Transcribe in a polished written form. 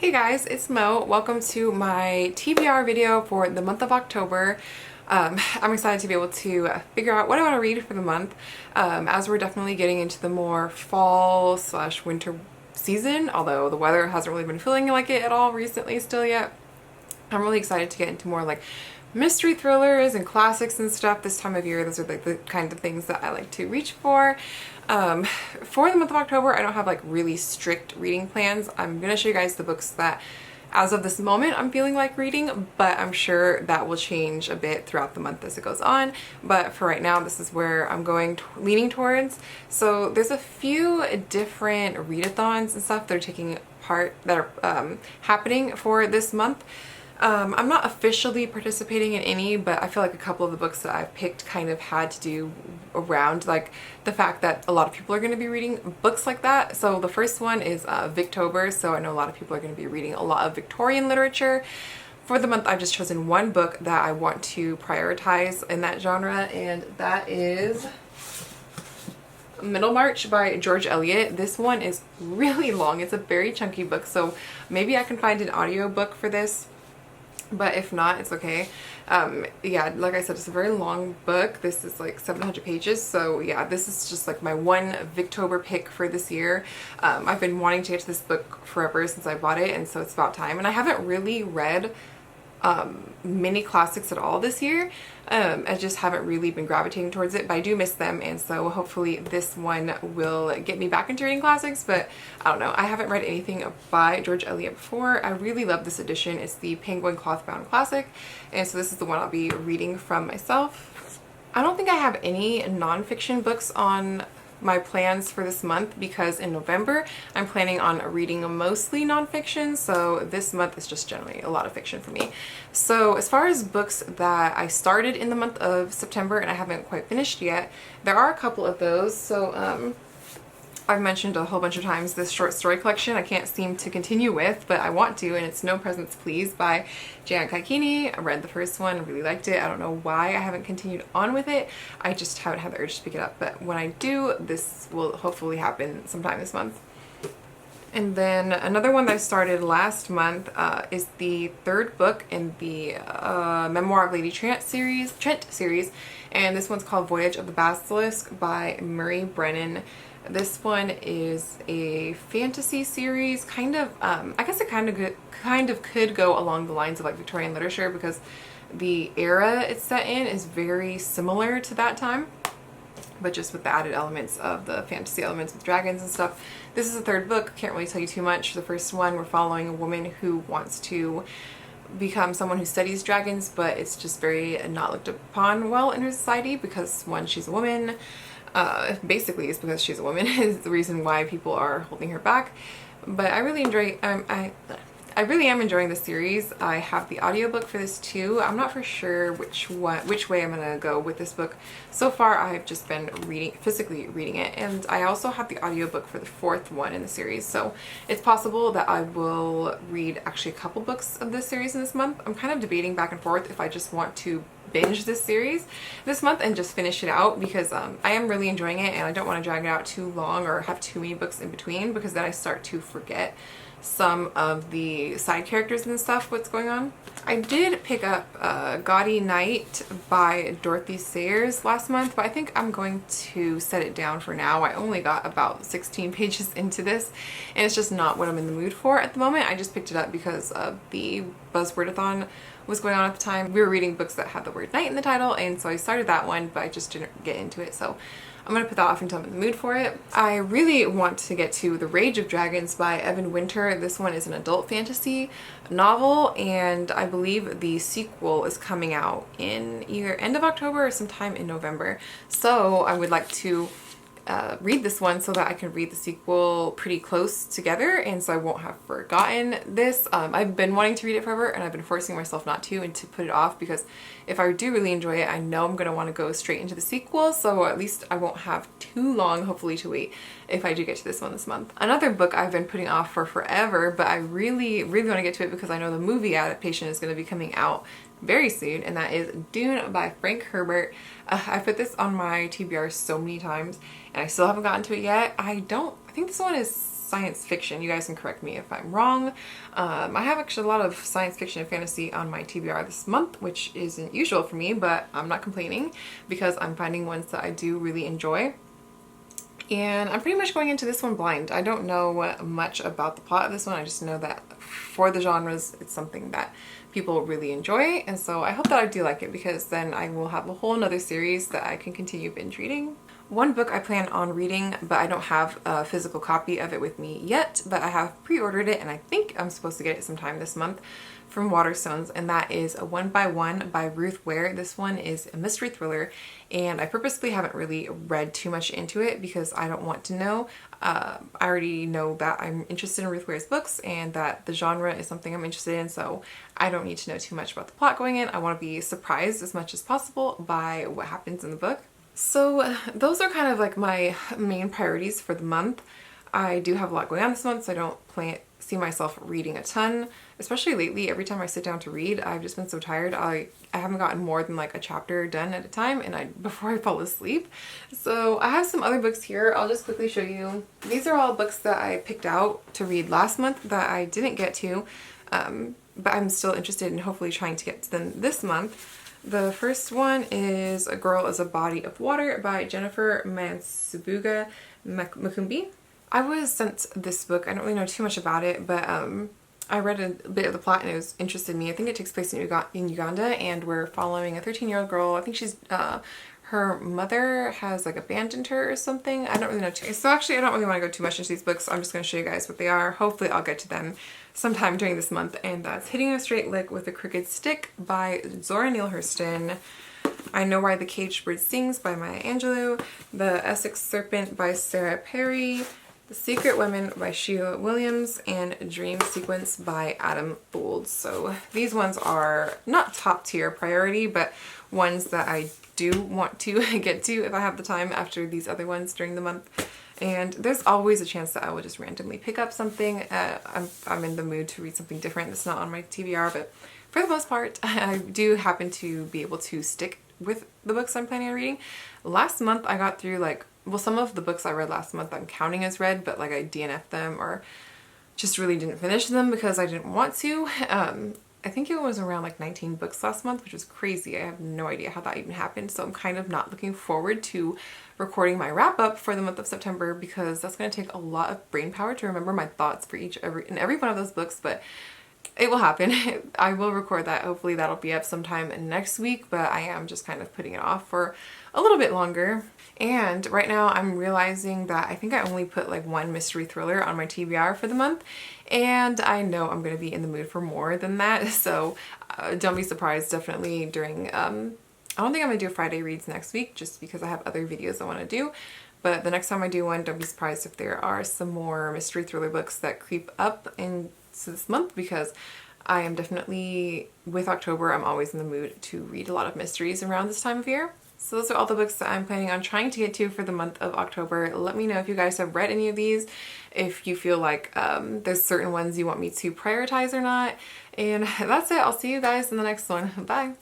Hey guys, it's Mo. Welcome to my TBR video for the month of October. I'm excited to be able to figure out what I want to read for the month, as we're definitely getting into the more fall slash winter season, although the weather hasn't really been feeling like it at all recently still yet. I'm really excited to get into more like mystery thrillers and classics and stuff this time of year. Those are like the kind of things that I like to reach for. For the month of October, I don't have like really strict reading plans. I'm gonna show you guys the books that as of this moment I'm feeling like reading, but I'm sure that will change a bit throughout the month as it goes on. But for right now, this is where I'm leaning towards. So there's a few different readathons and stuff that are taking part that are happening for this month. I'm not officially participating in any, but I feel like a couple of the books that I've picked kind of had to do around like the fact that a lot of people are going to be reading books like that. So the first one is Victober, so I know a lot of people are going to be reading a lot of Victorian literature. For the month, I've just chosen one book that I want to prioritize in that genre, and that is Middlemarch by George Eliot. This one is really long. It's a very chunky book, so maybe I can find an audiobook for this. But if not, it's okay. Yeah, like I said, it's a very long book. This is like 700 pages. So yeah, this is just like my one Victober pick for this year. I've been wanting to get to this book forever since I bought it, and so it's about time. And I haven't really read many classics at all this year. I just haven't really been gravitating towards it, but I do miss them, and so hopefully this one will get me back into reading classics. But I don't know, I haven't read anything by George Eliot before. I really love this edition. It's the Penguin Cloth-Bound Classic, and so this is the one I'll be reading from myself. I don't think I have any nonfiction books on my plans for this month because in November I'm planning on reading mostly nonfiction, so this month is just generally a lot of fiction for me. So as far as books that I started in the month of September and I haven't quite finished yet, there are a couple of those. So I've mentioned a whole bunch of times this short story collection I can't seem to continue with, but I want to, and it's No Presents Please by Jan Kaikini. I read the first one, really liked it. I don't know why I haven't continued on with it. I just haven't had the urge to pick it up, but when I do, this will hopefully happen sometime this month. And then another one that I started last month is the third book in the Memoir of Lady Trent series, and this one's called Voyage of the Basilisk by Murray Brennan. This one is a fantasy series, kind of, I guess it kind of could go along the lines of like Victorian literature because the era it's set in is very similar to that time, but just with the added elements of the fantasy elements with dragons and stuff. This is the third book, can't really tell you too much. The first one, we're following a woman who wants to become someone who studies dragons, but it's just very not looked upon well in her society because one, she's a woman. Basically it's because she's a woman is the reason why people are holding her back. But I really enjoy, I really am enjoying the series. I have the audiobook for this too. I'm not for sure which way I'm gonna go with this book. So far I've just been physically reading it, and I also have the audiobook for the fourth one in the series. So it's possible that I will read actually a couple books of this series in this month. I'm kind of debating back and forth if I just want to binge this series this month and just finish it out because I am really enjoying it, and I don't want to drag it out too long or have too many books in between because then I start to forget some of the side characters and stuff, what's going on. I did pick up Gaudy Night by Dorothy Sayers last month, but I think I'm going to set it down for now. I only got about 16 pages into this, and it's just not what I'm in the mood for at the moment. I just picked it up because of the Buzzwordathon was going on at the time. We were reading books that had the word night in the title, and so I started that one, but I just didn't get into it, so I'm gonna put that off until I'm in the mood for it. I really want to get to The Rage of Dragons by Evan Winter. This one is an adult fantasy novel, and I believe the sequel is coming out in either end of October or sometime in November. So I would like to read this one so that I can read the sequel pretty close together, and so I won't have forgotten this. I've been wanting to read it forever, and I've been forcing myself not to and to put it off because if I do really enjoy it, I know I'm going to want to go straight into the sequel, so at least I won't have too long hopefully to wait if I do get to this one this month. Another book I've been putting off for forever, but I really want to get to it because I know the movie adaptation is going to be coming out very soon, and that is Dune by Frank Herbert. I put this on my TBR so many times and I still haven't gotten to it yet. I think this one is science fiction. You guys can correct me if I'm wrong. I have actually a lot of science fiction and fantasy on my TBR this month, which isn't usual for me, but I'm not complaining because I'm finding ones that I do really enjoy. And I'm pretty much going into this one blind. I don't know much about the plot of this one. I just know that for the genres, it's something that people really enjoy. And so I hope that I do like it, because then I will have a whole nother series that I can continue binge reading. One book I plan on reading, but I don't have a physical copy of it with me yet, but I have pre-ordered it and I think I'm supposed to get it sometime this month, from Waterstones, and that is A One by One by Ruth Ware. This one is a mystery thriller, and I purposely haven't really read too much into it because I don't want to know. I already know that I'm interested in Ruth Ware's books and that the genre is something I'm interested in, so I don't need to know too much about the plot going in. I want to be surprised as much as possible by what happens in the book. So those are kind of like my main priorities for the month. I do have a lot going on this month, so I don't see myself reading a ton, especially lately. Every time I sit down to read, I've just been so tired. I haven't gotten more than like a chapter done at a time, and before I fall asleep. So I have some other books here. I'll just quickly show you. These are all books that I picked out to read last month that I didn't get to, but I'm still interested in hopefully trying to get to them this month. The first one is A Girl is a Body of Water by Jennifer Mansubuga Mukumbi. I was sent this book. I don't really know too much about it, but I read a bit of the plot and it was interested in me. I think it takes place in Uganda, and we're following a 13-year-old girl. I think she's her mother has like abandoned her or something. I don't really know too much. So actually I don't really want to go too much into these books. I'm just going to show you guys what they are. Hopefully I'll get to them sometime during this month, and that's Hitting a Straight Lick with a Crooked Stick by Zora Neale Hurston. I Know Why the Caged Bird Sings by Maya Angelou. The Essex Serpent by Sarah Perry. The Secret Women by Sheila Williams, and Dream Sequence by Adam Bould. So these ones are not top tier priority, but ones that I do want to get to if I have the time after these other ones during the month. And there's always a chance that I will just randomly pick up something. I'm in the mood to read something different that's not on my TBR, but for the most part, I do happen to be able to stick with the books I'm planning on reading. Last month I got through some of the books I read last month I'm counting as read, but like I DNF'd them or just really didn't finish them because I didn't want to. I think it was around like 19 books last month, which was crazy. I have no idea how that even happened. So I'm kind of not looking forward to recording my wrap up for the month of September, because that's going to take a lot of brain power to remember my thoughts for every one of those books, but it will happen. I will record that. Hopefully that'll be up sometime next week, but I am just kind of putting it off for a little bit longer. And right now I'm realizing that I think I only put like one mystery thriller on my TBR for the month, and I know I'm going to be in the mood for more than that, so don't be surprised. Definitely during, I don't think I'm going to do Friday reads next week just because I have other videos I want to do, but the next time I do one, don't be surprised if there are some more mystery thriller books that creep up into this month, because I am definitely, with October, I'm always in the mood to read a lot of mysteries around this time of year. So those are all the books that I'm planning on trying to get to for the month of October. Let me know if you guys have read any of these, if you feel like there's certain ones you want me to prioritize or not. And that's it. I'll see you guys in the next one. Bye!